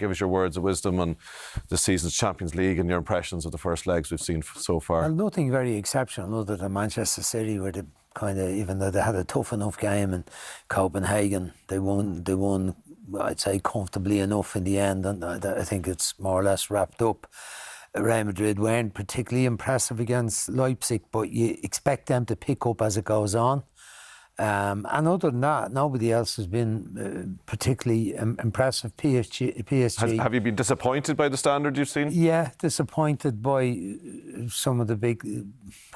give us your words of wisdom on this season's Champions League and your impressions of the first legs we've seen so far. Well, nothing very exceptional other than Manchester City, where they kind of, even though they had a tough enough game in Copenhagen, they won, I'd say, comfortably enough in the end, and I think it's more or less wrapped up. Real Madrid weren't particularly impressive against Leipzig, but you expect them to pick up as it goes on. And other than that, nobody else has been particularly impressive. PSG. Have you been disappointed by the standard you've seen? Yeah, disappointed by some of the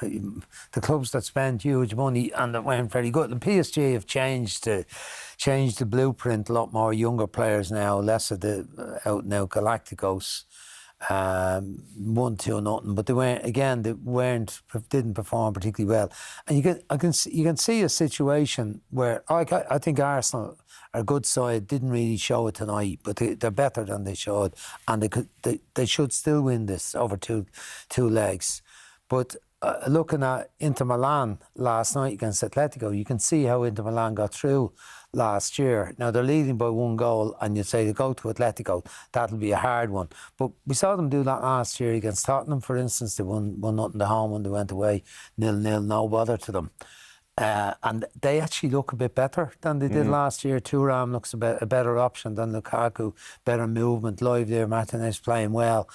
the clubs that spend huge money and that weren't very good. The PSG have changed the blueprint. A lot more younger players now, less of the out-and-out Galacticos. 1-2-0, but they didn't perform particularly well. And you can see a situation where I think Arsenal, are a good side, didn't really show it tonight, but they're better than they showed, and they should still win this over two legs. But looking at Inter Milan last night against Atletico, you can see how Inter Milan got through last year. Now they're leading by 1 goal, and you'd say to go to Atletico, that'll be a hard one. But we saw them do that last year against Tottenham, for instance. They won 1-0 at home when they went away 0-0, no bother to them. And they actually look a bit better than they did last year. Thuram looks a better option than Lukaku, better movement, live there, Martinez playing well.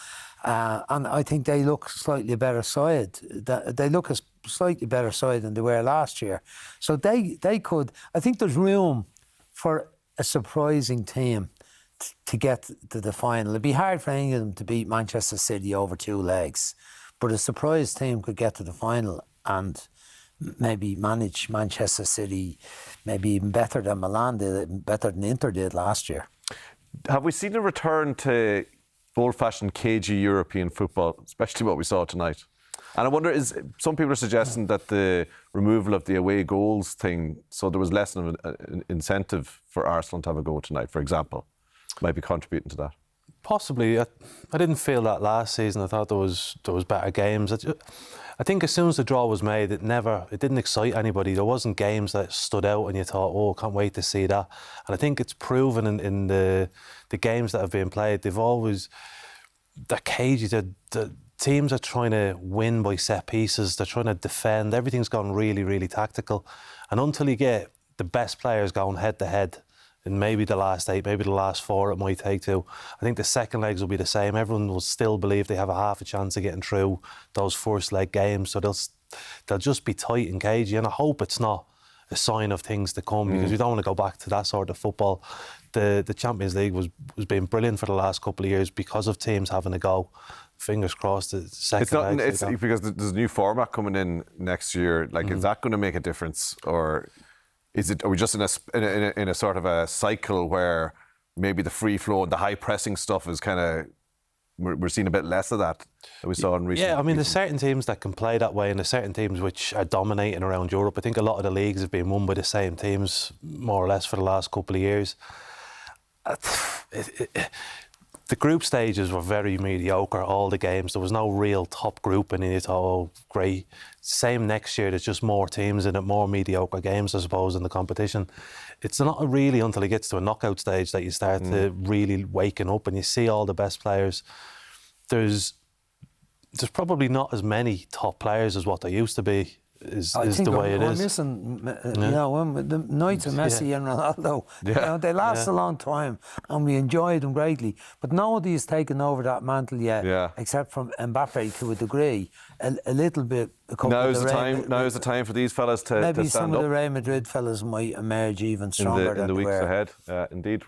And I think they look slightly better side. They look a slightly better side than they were last year. So they could, I think there's room for a surprising team to get to the final. It'd be hard for any of them to beat Manchester City over 2 legs. But a surprise team could get to the final and maybe manage Manchester City maybe even better than Milan did, better than Inter did last year. Have we seen a return to old-fashioned cagey European football, especially what we saw tonight? And I wonder, some people are suggesting that the removal of the away goals thing, so there was less of an incentive for Arsenal to have a go tonight, for example, might be contributing to that. Possibly. I didn't feel that last season. I thought there was better games. I think as soon as the draw was made, it didn't excite anybody. There wasn't games that stood out and you thought, oh, can't wait to see that. And I think it's proven in the games that have been played, they're cagey. The teams are trying to win by set pieces. They're trying to defend. Everything's gone really, really tactical. And until you get the best players going head to head, in maybe the last 8, maybe the last 4 it might take to, I think the second legs will be the same. Everyone will still believe they have a half a chance of getting through those first leg games. So they'll just be tight and cagey. And I hope it's not a sign of things to come, because we don't want to go back to that sort of football. The Champions League was been brilliant for the last couple of years because of teams having a go. Fingers crossed. The second leg. It's because there's a new format coming in next year. Like, is that going to make a difference, or are we just in a sort of a cycle where maybe the free flow and the high pressing stuff is kind of, we're seeing a bit less of that we saw in recent. Yeah, I mean, there's certain teams that can play that way, and there's certain teams which are dominating around Europe. I think a lot of the leagues have been won by the same teams, more or less, for the last couple of years. The group stages were very mediocre, all the games. There was no real top group, and you thought, oh, great. Same next year, there's just more teams in it, more mediocre games, I suppose, in the competition. It's not really until it gets to a knockout stage that you start to really waking up and you see all the best players. There's probably not as many top players as what there used to be. Is the way it is. We're missing, the nights of Messi and Ronaldo. Yeah. You know, they last a long time, and we enjoyed them greatly. But nobody has taken over that mantle yet, except from Mbappe to a degree. A little bit. Now is the time for these fellas to maybe stand some up. of the Real Madrid fellas might emerge even stronger in the weeks ahead. Indeed.